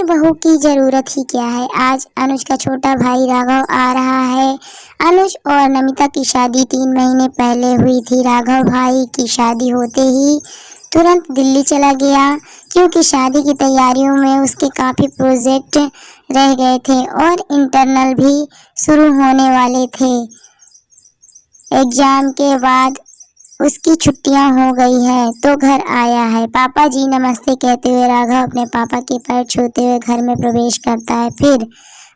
फिर बहू की जरूरत ही क्या है। आज अनुज का छोटा भाई राघव आ रहा है। अनुज और नमिता की शादी 3 महीने पहले हुई थी। राघव भाई की शादी होते ही तुरंत दिल्ली चला गया, क्योंकि शादी की तैयारियों में उसके काफ़ी प्रोजेक्ट रह गए थे और इंटरनल भी शुरू होने वाले थे। एग्जाम के बाद उसकी छुट्टियां हो गई है तो घर आया है। पापा जी नमस्ते कहते हुए राघव अपने पापा के पैर छूते हुए घर में प्रवेश करता है। फिर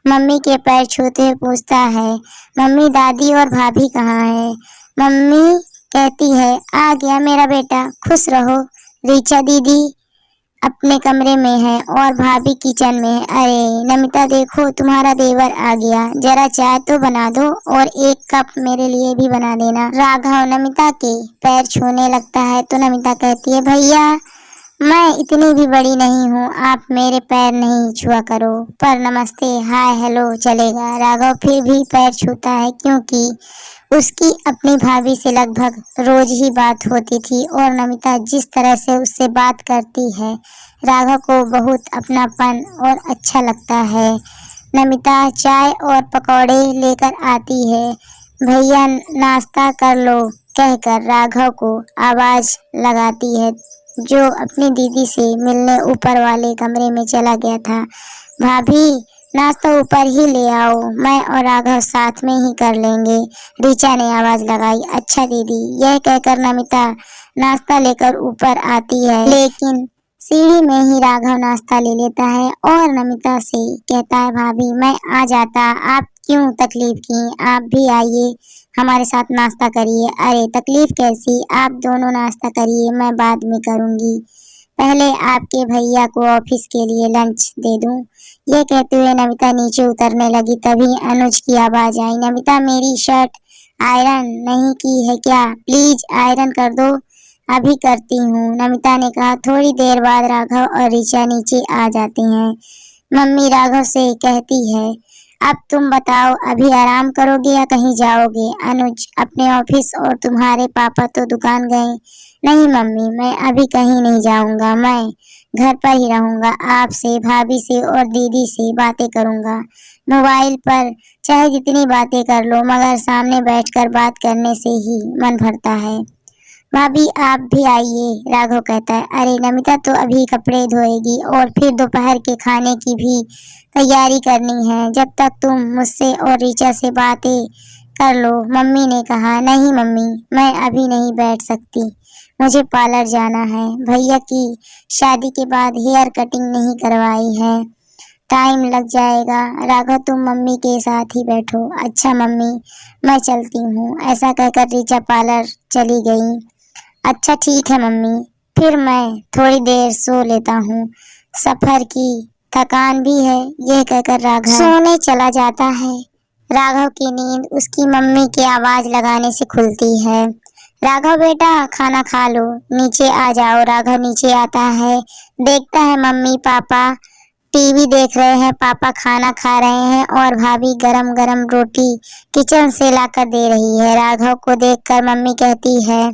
मम्मी के पैर छूते हुए पूछता है, मम्मी, दादी और भाभी कहाँ है। मम्मी कहती है, आ गया मेरा बेटा, खुश रहो। ऋचा दीदी अपने कमरे में है और भाभी किचन में है। अरे नमिता, देखो तुम्हारा देवर आ गया, जरा चाय तो बना दो और एक कप मेरे लिए भी बना देना। राघव नमिता के पैर छूने लगता है तो नमिता कहती है, भैया मैं इतनी भी बड़ी नहीं हूँ, आप मेरे पैर नहीं छुआ करो, पर नमस्ते हाय हेलो चलेगा। राघव फिर भी पैर छूता है, क्योंकि उसकी अपनी भाभी से लगभग रोज ही बात होती थी और नमिता जिस तरह से उससे बात करती है राघव को बहुत अपनापन और अच्छा लगता है। नमिता चाय और पकौड़े लेकर आती है। भैया नाश्ता कर लो कहकर राघव को आवाज लगाती है, जो अपनी दीदी से मिलने ऊपर वाले कमरे में चला गया था। भाभी नाश्ता ऊपर ही ले आओ, मैं और राघव साथ में ही कर लेंगे। ऋचा ने आवाज लगाई। अच्छा दीदी। यह कहकर नमिता नाश्ता लेकर ऊपर आती है, लेकिन सीढ़ी में ही राघव नाश्ता ले लेता है और नमिता से कहता है, भाभी मैं आ जाता, आप क्यों तकलीफ की, आप भी आइए हमारे साथ नाश्ता करिए। अरे तकलीफ कैसी, आप दोनों नाश्ता करिए, मैं बाद में करूंगी, पहले आपके भैया को ऑफिस के लिए लंच दे दूं। यह कहते हुए नमिता नीचे उतरने लगी, तभी अनुज की आवाज आई, नमिता मेरी शर्ट आयरन नहीं की है क्या, प्लीज आयरन कर दो। अभी करती हूँ, नमिता ने कहा। थोड़ी देर बाद राघव और ऋचा नीचे आ जाते हैं। मम्मी राघव से कहती है, अब तुम बताओ, अभी आराम करोगे या कहीं जाओगे। अनुज, अपने ऑफिस, और तुम्हारे पापा तो दुकान गए। नहीं मम्मी, मैं अभी कहीं नहीं जाऊंगा, मैं घर पर ही रहूंगा, आपसे, भाभी से और दीदी से बातें करूंगा। मोबाइल पर चाहे जितनी बातें कर लो, मगर सामने बैठकर बात करने से ही मन भरता है। भाभी आप भी आइए, राघव कहता है। अरे नमिता तो अभी कपड़े धोएगी और फिर दोपहर के खाने की भी तैयारी करनी है, जब तक तुम मुझसे और ऋचा से बातें कर लो। मम्मी ने कहा। नहीं मम्मी, मैं अभी नहीं बैठ सकती, मुझे पार्लर जाना है, भैया की शादी के बाद हेयर कटिंग नहीं करवाई है, टाइम लग जाएगा। राघव तुम मम्मी के साथ ही बैठो। अच्छा मम्मी, मैं चलती हूँ। ऐसा कहकर ऋचा पार्लर चली गई। अच्छा ठीक है मम्मी, फिर मैं थोड़ी देर सो लेता हूँ, सफर की थकान भी है। यह कहकर राघव सोने चला जाता है। राघव की नींद उसकी मम्मी की आवाज लगाने से खुलती है। राघव बेटा खाना खा लो, नीचे आ जाओ। राघव नीचे आता है, देखता है मम्मी पापा टीवी देख रहे हैं, पापा खाना खा रहे हैं और भाभी गरम गरम रोटी किचन से लाकर दे रही है। राघव को देखकर मम्मी कहती है,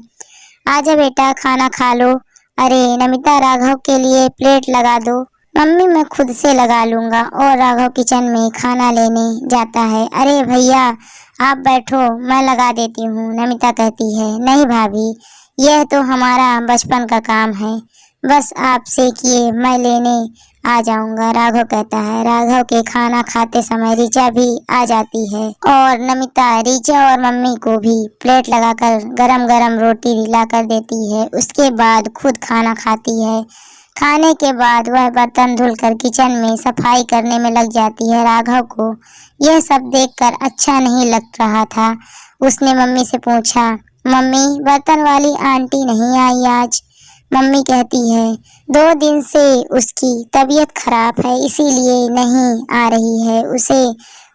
आजा बेटा खाना खा लो। अरे नमिता, राघव के लिए प्लेट लगा दो। मम्मी मैं खुद से लगा लूंगा। और राघव किचन में खाना लेने जाता है। अरे भैया आप बैठो, मैं लगा देती हूँ, नमिता कहती है। नहीं भाभी, यह तो हमारा बचपन का काम है, बस आप सेकिए, मैं लेने आ जाऊंगा, राघव कहता है। राघव के खाना खाते समय ऋचा भी आ जाती है और नमिता ऋचा और मम्मी को भी प्लेट लगाकर गरम गरम रोटी लाकर देती है। उसके बाद खुद खाना खाती है। खाने के बाद वह बर्तन धुलकर किचन में सफाई करने में लग जाती है। राघव को यह सब देखकर अच्छा नहीं लग रहा था। उसने मम्मी से पूछा, मम्मी बर्तन वाली आंटी नहीं आई आज। मम्मी कहती है, 2 दिन से उसकी तबीयत खराब है, इसीलिए नहीं आ रही है, उसे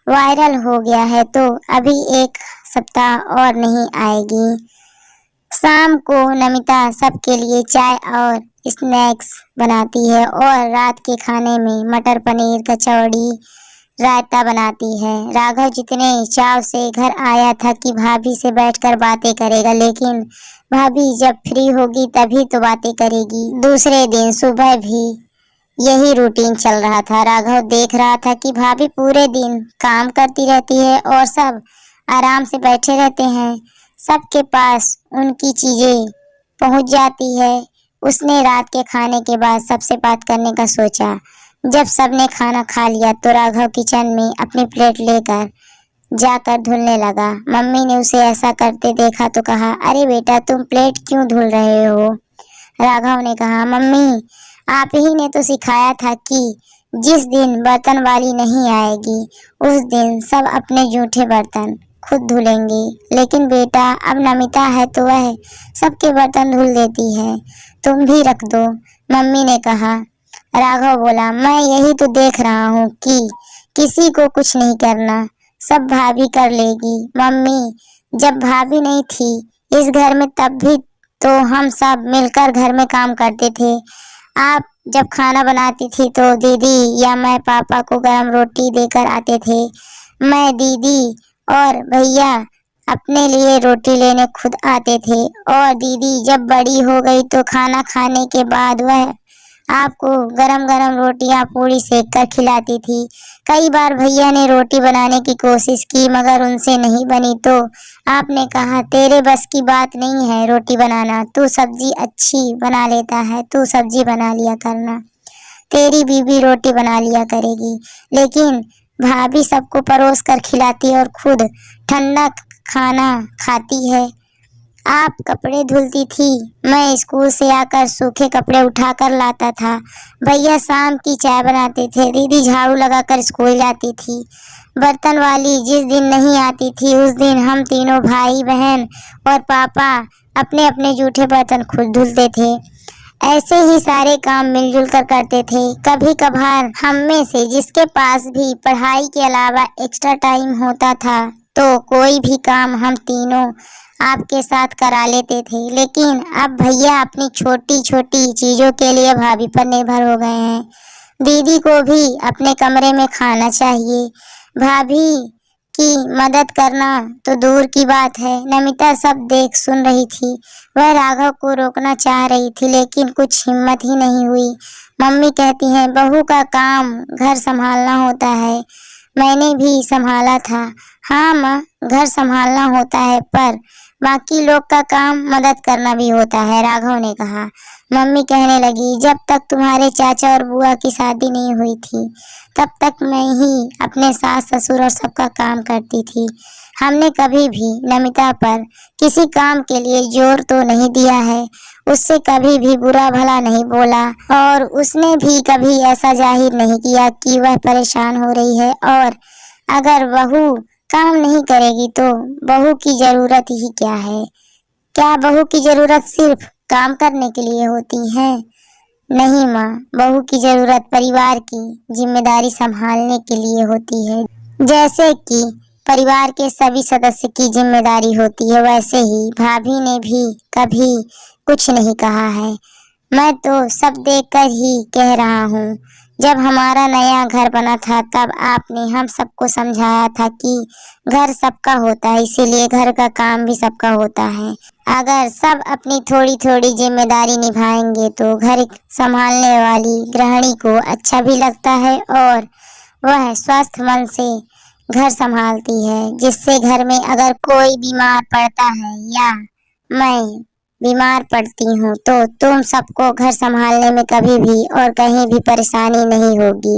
वायरल हो गया है तो अभी 1 सप्ताह और नहीं आएगी। शाम को नमिता सबके लिए चाय और स्नैक्स बनाती है और रात के खाने में मटर पनीर, कचौड़ी, रायता बनाती है। राघव जितने चाव से घर आया था कि भाभी से बैठकर बातें करेगा, लेकिन भाभी जब फ्री होगी तभी तो बातें करेगी। दूसरे दिन सुबह भी यही रूटीन चल रहा था। राघव देख रहा था कि भाभी पूरे दिन काम करती रहती है और सब आराम से बैठे रहते हैं, सबके पास उनकी चीजें पहुंच जाती है। उसने रात के खाने के बाद सबसे बात करने का सोचा। जब सबने खाना खा लिया तो राघव किचन में अपनी प्लेट लेकर जाकर धुलने लगा। मम्मी ने उसे ऐसा करते देखा तो कहा, अरे बेटा तुम प्लेट क्यों धुल रहे हो? राघव ने कहा, मम्मी आप ही ने तो सिखाया था कि जिस दिन बर्तन वाली नहीं आएगी उस दिन सब अपने जूठे बर्तन खुद धुलेंगे। लेकिन बेटा अब नमिता है तो वह सबके बर्तन धुल देती है, तुम भी रख दो, मम्मी ने कहा। राघव बोला, मैं यही तो देख रहा हूँ कि किसी को कुछ नहीं करना, सब भाभी कर लेगी। मम्मी जब भाभी नहीं थी इस घर में तब भी तो हम सब मिलकर घर में काम करते थे। आप जब खाना बनाती थी तो दीदी या मैं पापा को गरम रोटी देकर आते थे। मैं दीदी और भैया अपने लिए रोटी लेने खुद आते थे और दीदी जब बड़ी हो गई तो खाना खाने के बाद वह आपको गरम गरम रोटियां पूरी सेक कर खिलाती थी। कई बार भैया ने रोटी बनाने की कोशिश की मगर उनसे नहीं बनी तो आपने कहा, तेरे बस की बात नहीं है रोटी बनाना, तू सब्जी अच्छी बना लेता है, तू सब्जी बना लिया करना, तेरी बीबी रोटी बना लिया करेगी। लेकिन भाभी सबको परोस कर खिलाती और खुद ठंडा खाना खाती है। आप कपड़े धुलती थी, मैं स्कूल से आकर सूखे कपड़े उठाकर लाता था। भैया शाम की चाय बनाते थे, दीदी झाड़ू लगाकर स्कूल जाती थी। बर्तन वाली जिस दिन नहीं आती थी उस दिन हम तीनों भाई बहन और पापा अपने अपने जूठे बर्तन खुद धुलते थे। ऐसे ही सारे काम मिलजुल कर करते थे। कभी कभार हम में से जिसके पास भी पढ़ाई के अलावा एक्स्ट्रा टाइम होता था तो कोई भी काम हम तीनों आपके साथ करा लेते थे। लेकिन अब भैया अपनी छोटी छोटी चीजों के लिए भाभी पर निर्भर हो गए हैं। दीदी को भी अपने कमरे में खाना चाहिए, भाभी की मदद करना तो दूर की बात है। नमिता सब देख सुन रही थी। वह राघव को रोकना चाह रही थी लेकिन कुछ हिम्मत ही नहीं हुई। मम्मी कहती हैं, बहू का काम घर संभालना होता है, मैंने भी संभाला था। हाँ माँ, घर संभालना होता है पर बाकी लोग का काम मदद करना भी होता है, राघव ने कहा। मम्मी कहने लगी, जब तक तुम्हारे चाचा और बुआ की शादी नहीं हुई थी तब तक मैं ही अपने सास ससुर और सबका काम करती थी। हमने कभी भी नमिता पर किसी काम के लिए जोर तो नहीं दिया है, उससे कभी भी बुरा भला नहीं बोला और उसने भी कभी ऐसा जाहिर नहीं किया कि वह परेशान हो रही है। और अगर बहू काम नहीं करेगी तो बहू की जरूरत ही क्या है? क्या बहू की जरूरत सिर्फ काम करने के लिए होती है? नहीं माँ, बहू की जरूरत परिवार की जिम्मेदारी संभालने के लिए होती है। जैसे कि परिवार के सभी सदस्य की जिम्मेदारी होती है वैसे ही भाभी ने भी कभी कुछ नहीं कहा है। मैं तो सब देखकर ही कह रहा हूँ। जब हमारा नया घर बना था तब आपने हम सबको समझाया था कि घर सबका होता है, इसीलिए घर का काम भी सबका होता है। अगर सब अपनी थोड़ी थोड़ी जिम्मेदारी निभाएंगे तो घर संभालने वाली गृहिणी को अच्छा भी लगता है और वह स्वस्थ मन से घर संभालती है, जिससे घर में अगर कोई बीमार पड़ता है या मैं बीमार पड़ती हूँ तो तुम सबको घर संभालने में कभी भी और कहीं भी परेशानी नहीं होगी।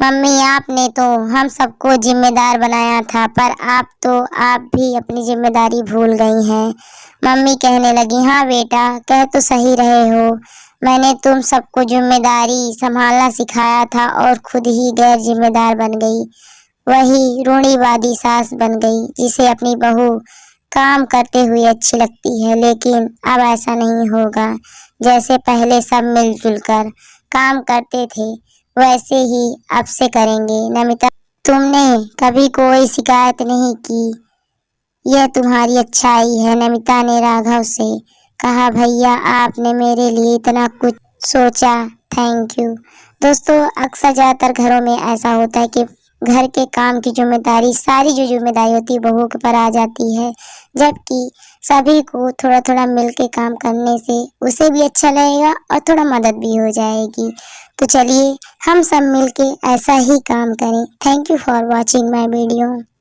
मम्मी आपने तो हम सबको जिम्मेदार बनाया था पर आप भी अपनी जिम्मेदारी भूल गई हैं। मम्मी कहने लगी, हाँ बेटा कह तो सही रहे हो, मैंने तुम सबको जिम्मेदारी संभालना सिखाया था और खुद ही गैर जिम्मेदार बन गई, वही रूढ़िवादी सास बन गई जिसे अपनी बहू काम करते हुए अच्छी लगती है। लेकिन अब ऐसा नहीं होगा, जैसे पहले सब मिलजुल कर काम करते थे वैसे ही अब से करेंगे। नमिता, तुमने कभी कोई शिकायत नहीं की, यह तुम्हारी अच्छाई है, नमिता ने राघव से कहा। भैया आपने मेरे लिए इतना कुछ सोचा, थैंक यू। दोस्तों अक्सर ज़्यादातर घरों में ऐसा होता है कि घर के काम की जिम्मेदारी, सारी जो जिम्मेदारी होती है बहू के ऊपर आ जाती है। जबकि सभी को थोड़ा थोड़ा मिल के काम करने से उसे भी अच्छा लगेगा और थोड़ा मदद भी हो जाएगी। तो चलिए हम सब मिल के ऐसा ही काम करें। Thank you for watching my video.